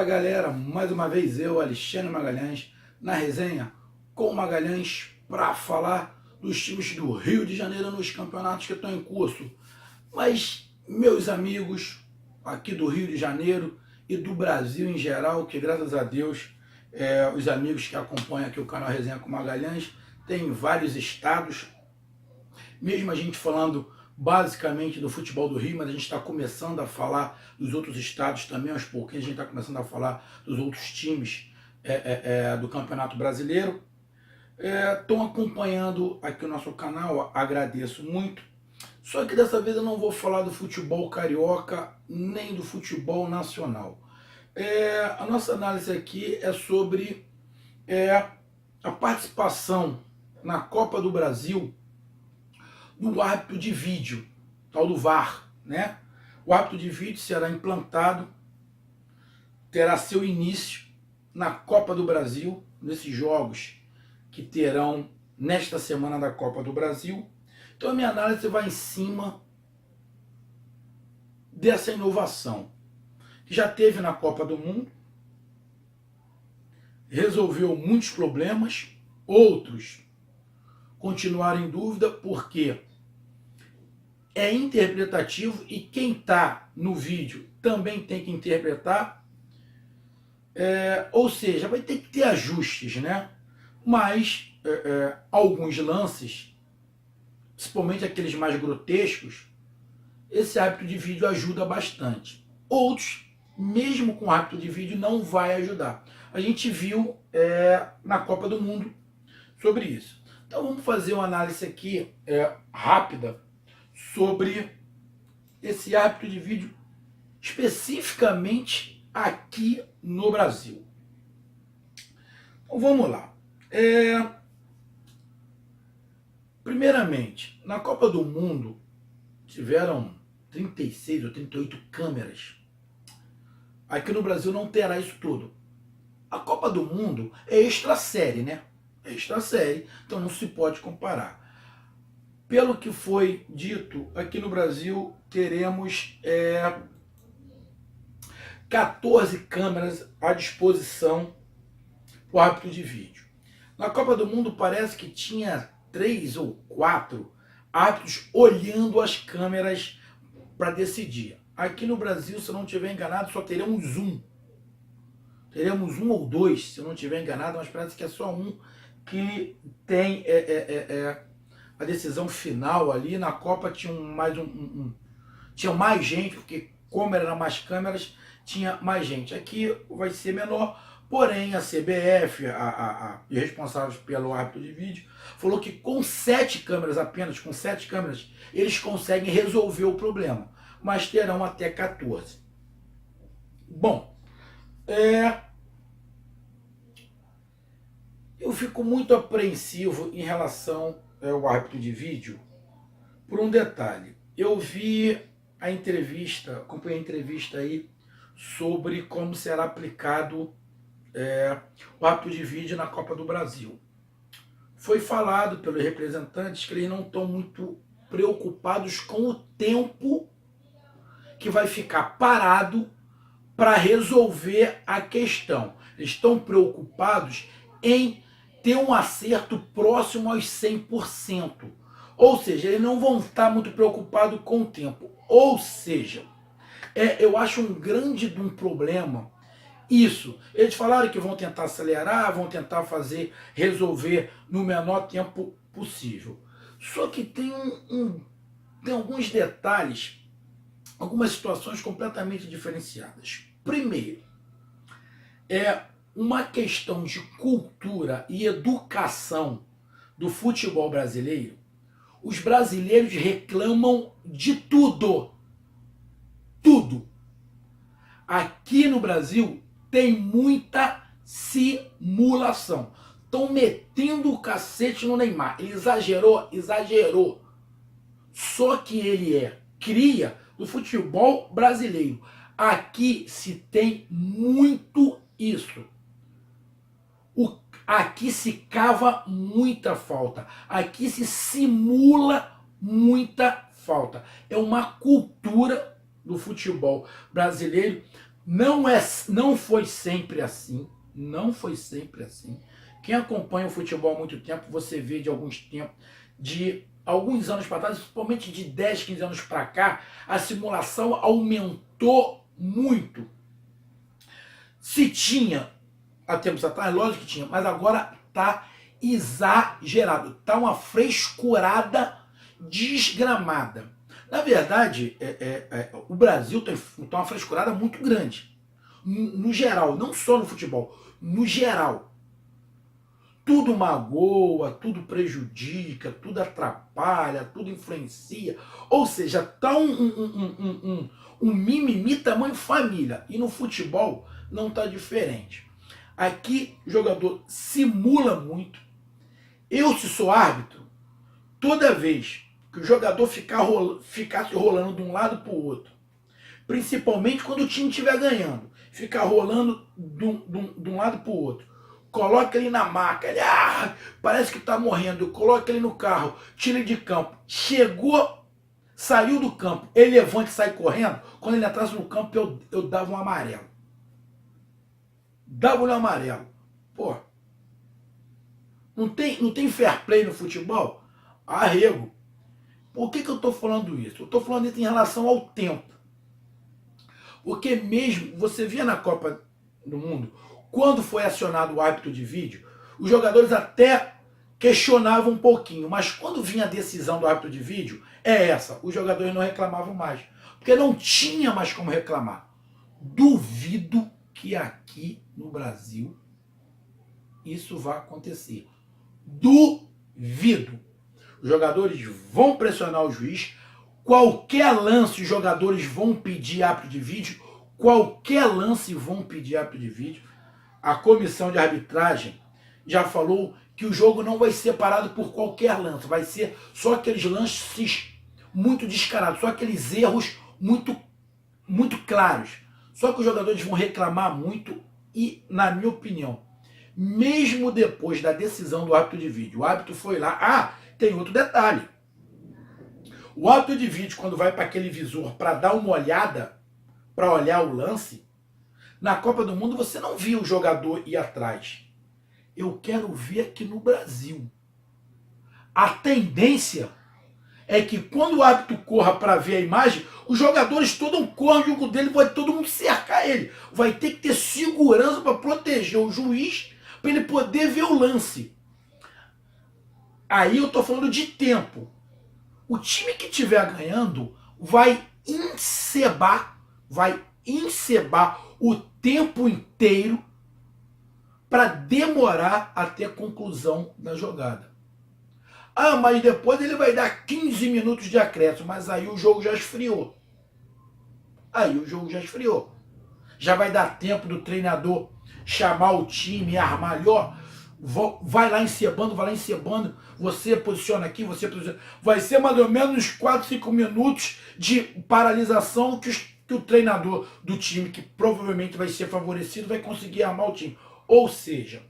Fala galera, mais uma vez eu, Alexandre Magalhães, na resenha com Magalhães para falar dos times do Rio de Janeiro nos campeonatos que estão em curso. Mas, meus amigos aqui do Rio de Janeiro e do Brasil em geral, que graças a Deus, os amigos que acompanham aqui o canal Resenha com Magalhães, tem vários estados, mesmo a gente falando basicamente do futebol do Rio, mas a gente está começando a falar dos outros estados também, aos pouquinhos a gente está começando a falar dos outros times do Campeonato Brasileiro. Estão acompanhando aqui o nosso canal, agradeço muito. Só que dessa vez eu não vou falar do futebol carioca, nem do futebol nacional. A nossa análise aqui é sobre a participação na Copa do Brasil do árbitro de vídeo, tal do VAR, né? O árbitro de vídeo será implantado, terá seu início na Copa do Brasil, nesses jogos que terão nesta semana da Copa do Brasil. Então a minha análise vai em cima dessa inovação, que já teve na Copa do Mundo, resolveu muitos problemas, outros continuaram em dúvida, porque é interpretativo e quem está no vídeo também tem que interpretar, ou seja, vai ter que ter ajustes, né? Mas alguns lances, principalmente aqueles mais grotescos, esse árbitro de vídeo ajuda bastante. Outros, mesmo com árbitro de vídeo, não vai ajudar. A gente viu na Copa do Mundo sobre isso. Então vamos fazer uma análise aqui rápida sobre esse árbitro de vídeo, especificamente aqui no Brasil. Então vamos lá. Primeiramente, na Copa do Mundo tiveram 36 ou 38 câmeras. Aqui no Brasil não terá isso tudo. A Copa do Mundo é extra série, né? É extra série, então não se pode comparar. Pelo que foi dito, aqui no Brasil teremos 14 câmeras à disposição para o árbitro de vídeo. Na Copa do Mundo parece que tinha 3 ou 4 árbitros olhando as câmeras para decidir. Aqui no Brasil, se eu não estiver enganado, só teremos um. Teremos um ou dois, se eu não estiver enganado, mas parece que é só um que tem a decisão final ali. Na Copa tinha tinha mais gente, porque como era mais câmeras, tinha mais gente. Aqui vai ser menor, porém a CBF, e responsáveis pelo árbitro de vídeo, falou que com 7 câmeras, apenas com 7 câmeras, eles conseguem resolver o problema, mas terão até 14. Bom, eu fico muito apreensivo em relação ao árbitro de vídeo por um detalhe. Eu vi a entrevista, acompanhei a entrevista aí sobre como será aplicado o árbitro de vídeo na Copa do Brasil. Foi falado pelos representantes que eles não estão muito preocupados com o tempo que vai ficar parado para resolver a questão. Eles estão preocupados em ter um acerto próximo aos 100%. Ou seja, eles não vão estar muito preocupados com o tempo. Ou seja, eu acho um grande problema isso. Eles falaram que vão tentar acelerar, vão tentar resolver no menor tempo possível. Só que tem alguns detalhes, algumas situações completamente diferenciadas. Primeiro, uma questão de cultura e educação do futebol brasileiro. Os brasileiros reclamam de tudo. Tudo. Aqui no Brasil tem muita simulação. Estão metendo o cacete no Neymar. Ele exagerou? Exagerou. Só que ele é cria do futebol brasileiro. Aqui se tem muito isso. Aqui se cava muita falta. Aqui se simula muita falta. É uma cultura do futebol brasileiro Não foi sempre assim, não foi sempre assim. Quem acompanha o futebol há muito tempo, você vê de alguns anos para trás, principalmente de 10, 15 anos para cá, a simulação aumentou muito. Se tinha há tempos atrás, lógico que tinha, mas agora tá exagerado, tá uma frescurada desgramada. Na verdade, o Brasil tem uma frescurada muito grande. No geral, não só no futebol, no geral. Tudo magoa, tudo prejudica, tudo atrapalha, tudo influencia. Ou seja, tá um mimimi tamanho família. E no futebol não tá diferente. Aqui o jogador simula muito. Eu, se sou árbitro, toda vez que o jogador ficasse rolando de um lado para o outro, principalmente quando o time estiver ganhando, ficar rolando de um lado para o outro, coloca ele na maca, ele parece que está morrendo, coloca ele no carro, tira ele de campo, chegou, saiu do campo, ele levanta e sai correndo, quando ele atrasa no campo eu dava um amarelo. Dava um amarelo. Pô, não tem fair play no futebol? Arrego. Por que eu estou falando isso? Eu estou falando isso em relação ao tempo. Porque mesmo, você via na Copa do Mundo, quando foi acionado o árbitro de vídeo, os jogadores até questionavam um pouquinho, mas quando vinha a decisão do árbitro de vídeo, os jogadores não reclamavam mais. Porque não tinha mais como reclamar. Duvido que aqui no Brasil isso vai acontecer. Duvido. Os jogadores vão pressionar o juiz. Qualquer lance, os jogadores vão pedir árbitro de vídeo. Qualquer lance vão pedir árbitro de vídeo. A comissão de arbitragem já falou que o jogo não vai ser parado por qualquer lance. Vai ser só aqueles lances muito descarados, só aqueles erros muito, muito claros. Só que os jogadores vão reclamar muito e, na minha opinião, mesmo depois da decisão do árbitro de vídeo, o árbitro foi lá. Tem outro detalhe. O árbitro de vídeo, quando vai para aquele visor para dar uma olhada, para olhar o lance, na Copa do Mundo você não via o jogador ir atrás. Eu quero ver aqui no Brasil. A tendência é que quando o árbitro corra para ver a imagem, os jogadores todos corram junto dele, vai todo mundo cercar ele. Vai ter que ter segurança para proteger o juiz, para ele poder ver o lance. Aí eu tô falando de tempo. O time que estiver ganhando vai encebar o tempo inteiro para demorar até a conclusão da jogada. Mas depois ele vai dar 15 minutos de acréscimo, mas aí o jogo já esfriou. Já vai dar tempo do treinador chamar o time, armar ali, vai lá encebando, você posiciona aqui, você posiciona. Vai ser mais ou menos 4, 5 minutos de paralisação que o treinador do time, que provavelmente vai ser favorecido, vai conseguir armar o time. Ou seja,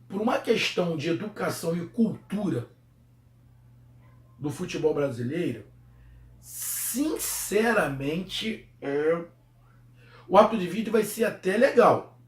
por uma questão de educação e cultura do futebol brasileiro, sinceramente, o árbitro de vídeo vai ser até legal.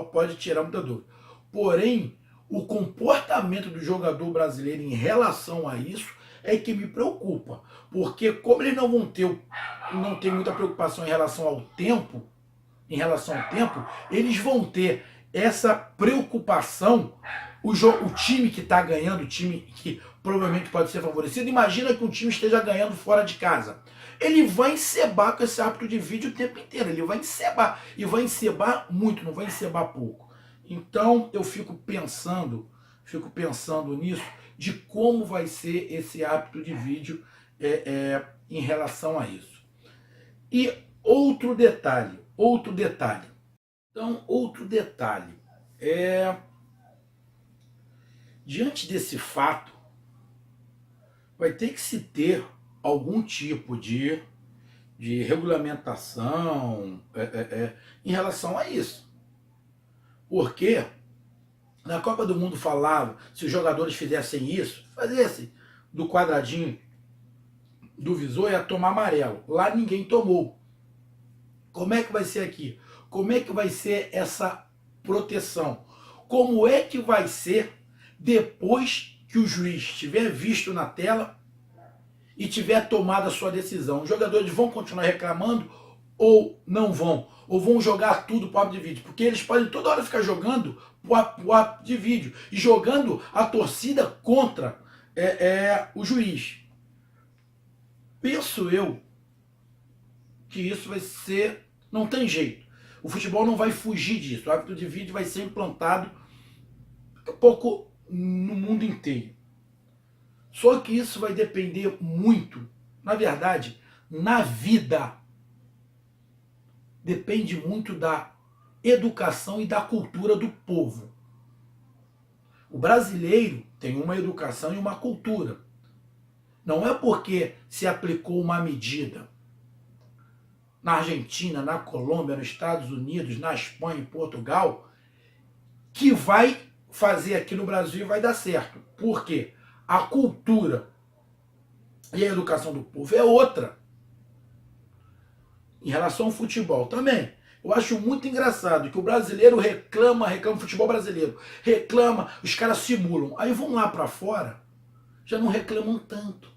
Pode tirar muita dúvida. Porém, o comportamento do jogador brasileiro em relação a isso é que me preocupa. Porque como eles não tem muita preocupação em relação ao tempo, eles vão ter essa preocupação. O time que está ganhando, o time que provavelmente pode ser favorecido, imagina que um time esteja ganhando fora de casa. Ele vai encebar com esse árbitro de vídeo o tempo inteiro. Ele vai encebar. E vai encebar muito, não vai encebar pouco. Então eu fico pensando nisso, de como vai ser esse árbitro de vídeo em relação a isso. E outro detalhe. Então, outro detalhe. Diante desse fato, vai ter que se ter algum tipo de regulamentação em relação a isso. Porque na Copa do Mundo falava, se os jogadores fizessem isso, fizessem do quadradinho do visor ia tomar amarelo. Lá ninguém tomou. Como é que vai ser aqui? Como é que vai ser essa proteção? Como é que vai ser depois que o juiz tiver visto na tela e tiver tomado a sua decisão? Os jogadores vão continuar reclamando ou não vão? Ou vão jogar tudo para o árbitro de vídeo? Porque eles podem toda hora ficar jogando para o árbitro de vídeo e jogando a torcida contra o juiz. Penso eu que isso vai ser... Não tem jeito. O futebol não vai fugir disso. O árbitro de vídeo vai ser implantado daqui a pouco no mundo inteiro. Só que isso vai depender muito, na verdade, na vida. Depende muito da educação e da cultura do povo. O brasileiro tem uma educação e uma cultura. Não é porque se aplicou uma medida na Argentina, na Colômbia, nos Estados Unidos, na Espanha e Portugal, que vai fazer aqui no Brasil e vai dar certo. Por quê? A cultura e a educação do povo é outra. Em relação ao futebol também. Eu acho muito engraçado que o brasileiro reclama futebol brasileiro, reclama, os caras simulam. Aí vão lá para fora, já não reclamam tanto.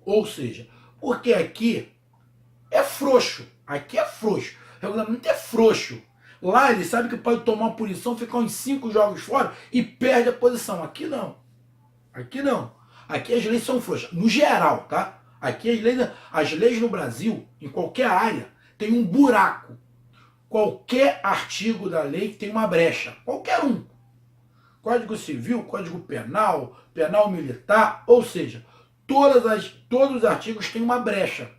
Ou seja, porque aqui é frouxo. Aqui é frouxo. O regulamento é frouxo. Lá ele sabe que pode tomar uma punição, ficar uns 5 jogos fora e perde a posição. Aqui não. Aqui não. Aqui as leis são frouxas. No geral, tá? Aqui as leis no Brasil, em qualquer área, tem um buraco. Qualquer artigo da lei tem uma brecha. Qualquer um. Código Civil, Código Penal, Penal Militar, ou seja, todos os artigos têm uma brecha.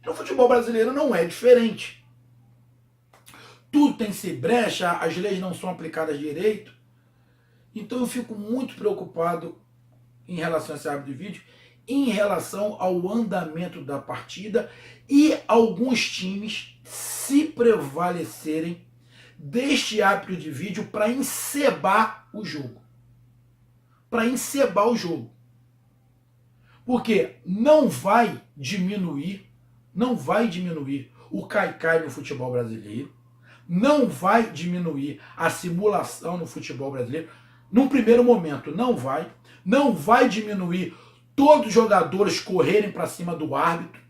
No futebol brasileiro não é diferente. Tudo tem que ser brecha, as leis não são aplicadas direito. Então eu fico muito preocupado em relação a esse árbitro de vídeo, em relação ao andamento da partida e alguns times se prevalecerem deste árbitro de vídeo para encebar o jogo. Para encebar o jogo. Porque não vai diminuir o caicai no futebol brasileiro, não vai diminuir a simulação no futebol brasileiro, num primeiro momento não vai diminuir todos os jogadores correrem para cima do árbitro.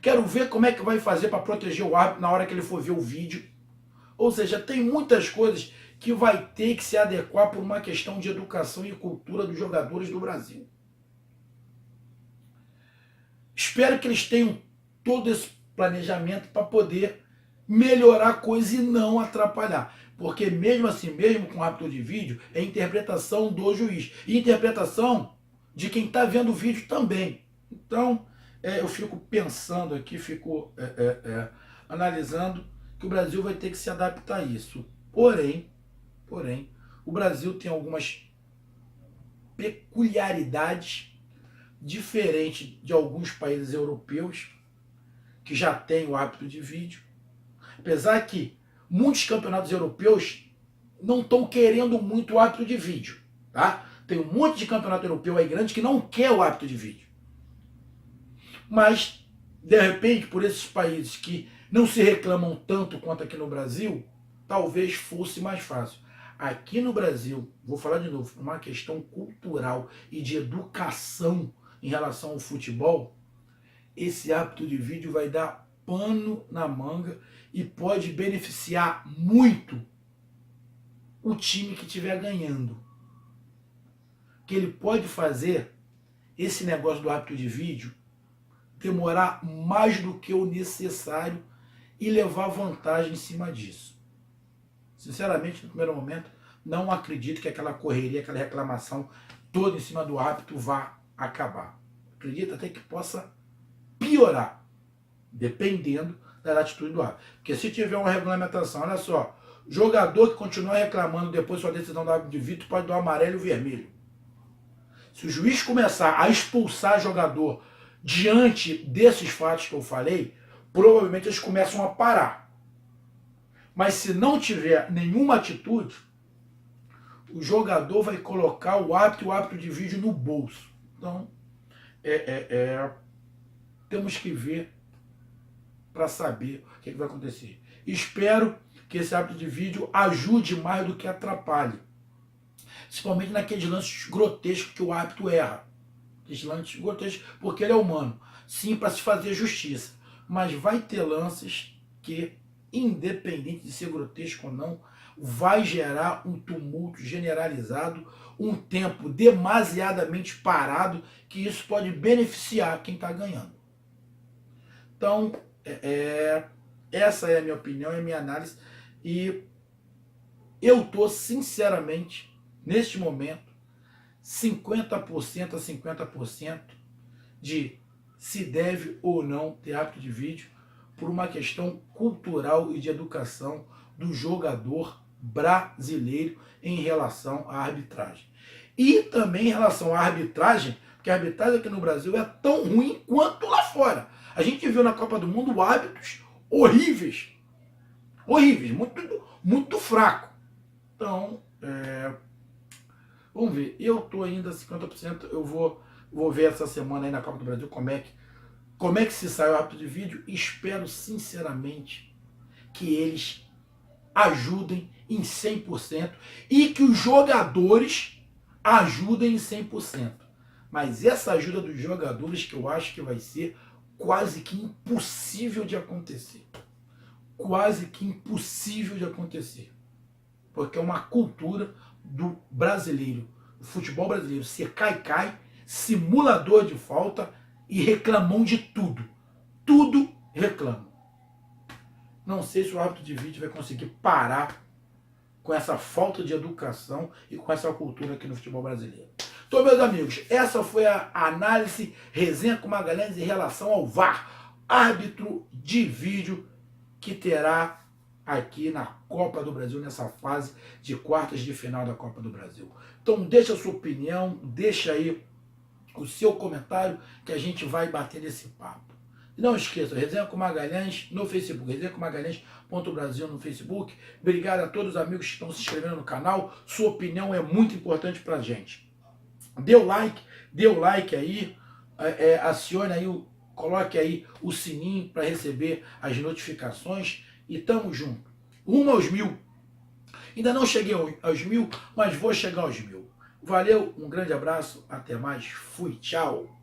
Quero ver como é que vai fazer para proteger o árbitro na hora que ele for ver o vídeo. Ou seja, tem muitas coisas que vai ter que se adequar por uma questão de educação e cultura dos jogadores do Brasil. Espero que eles tenham todo esse planejamento para poder melhorar a coisa e não atrapalhar. Porque mesmo assim, mesmo com o árbitro de vídeo, é interpretação do juiz. E interpretação de quem está vendo o vídeo também. Então, eu fico pensando aqui, fico analisando que o Brasil vai ter que se adaptar a isso. Porém, o Brasil tem algumas peculiaridades diferentes de alguns países europeus que já têm o árbitro de vídeo. Apesar que muitos campeonatos europeus não estão querendo muito o árbitro de vídeo, tá? Tem um monte de campeonato europeu aí grande que não quer o árbitro de vídeo. Mas, de repente, por esses países que não se reclamam tanto quanto aqui no Brasil, talvez fosse mais fácil. Aqui no Brasil, vou falar de novo, uma questão cultural e de educação em relação ao futebol, esse árbitro de vídeo vai dar pano na manga e pode beneficiar muito o time que estiver ganhando. Que ele pode fazer esse negócio do árbitro de vídeo demorar mais do que o necessário e levar vantagem em cima disso. Sinceramente, no primeiro momento, não acredito que aquela correria, aquela reclamação toda em cima do árbitro vá acabar. Acredito até que possa piorar, dependendo da atitude do árbitro. Porque se tiver uma regulamentação, olha só, jogador que continuar reclamando depois da sua decisão do árbitro de vídeo pode dar o amarelo e o vermelho. Se o juiz começar a expulsar jogador diante desses fatos que eu falei, provavelmente eles começam a parar. Mas se não tiver nenhuma atitude, o jogador vai colocar o árbitro de vídeo no bolso. Então, temos que ver para saber o que vai acontecer. Espero que esse árbitro de vídeo ajude mais do que atrapalhe. Principalmente naqueles lances grotescos que o árbitro erra. Aqueles lances grotescos, porque ele é humano. Sim, para se fazer justiça. Mas vai ter lances que, independente de ser grotesco ou não, vai gerar um tumulto generalizado, um tempo demasiadamente parado, que isso pode beneficiar quem está ganhando. Então, essa é a minha opinião, é a minha análise, e eu estou, sinceramente, neste momento, 50% a 50% de se deve ou não ter árbitro de vídeo por uma questão cultural e de educação do jogador brasileiro em relação à arbitragem. E também em relação à arbitragem, porque a arbitragem aqui no Brasil é tão ruim quanto lá fora. A gente viu na Copa do Mundo árbitros horríveis. Horríveis, muito fraco. Então, vamos ver. Eu estou ainda 50%, eu vou ver essa semana aí na Copa do Brasil como é que se sai o árbitro de vídeo. Espero sinceramente que eles ajudem em 100% e que os jogadores ajudem em 100%. Mas essa ajuda dos jogadores que eu acho que vai ser quase que impossível de acontecer. Quase que impossível de acontecer. Porque é uma cultura do brasileiro, do futebol brasileiro, ser cai-cai, simulador de falta e reclamão de tudo. Tudo reclama. Não sei se o árbitro de vídeo vai conseguir parar com essa falta de educação e com essa cultura aqui no futebol brasileiro. Então, meus amigos, essa foi a análise Resenha com Magalhães em relação ao VAR, árbitro de vídeo, que terá aqui na Copa do Brasil, nessa fase de quartas de final da Copa do Brasil. Então deixa a sua opinião, deixa aí o seu comentário, que a gente vai bater nesse papo. Não esqueça, Resenha com Magalhães no Facebook, Resenha com Magalhães.Brasil no Facebook. Obrigado a todos os amigos que estão se inscrevendo no canal. Sua opinião é muito importante pra gente. Dê o like aí, acione aí, coloque aí o sininho para receber as notificações e tamo junto. Rumo aos 1000. Ainda não cheguei aos 1000, mas vou chegar aos 1000. Valeu, um grande abraço, até mais, fui, tchau.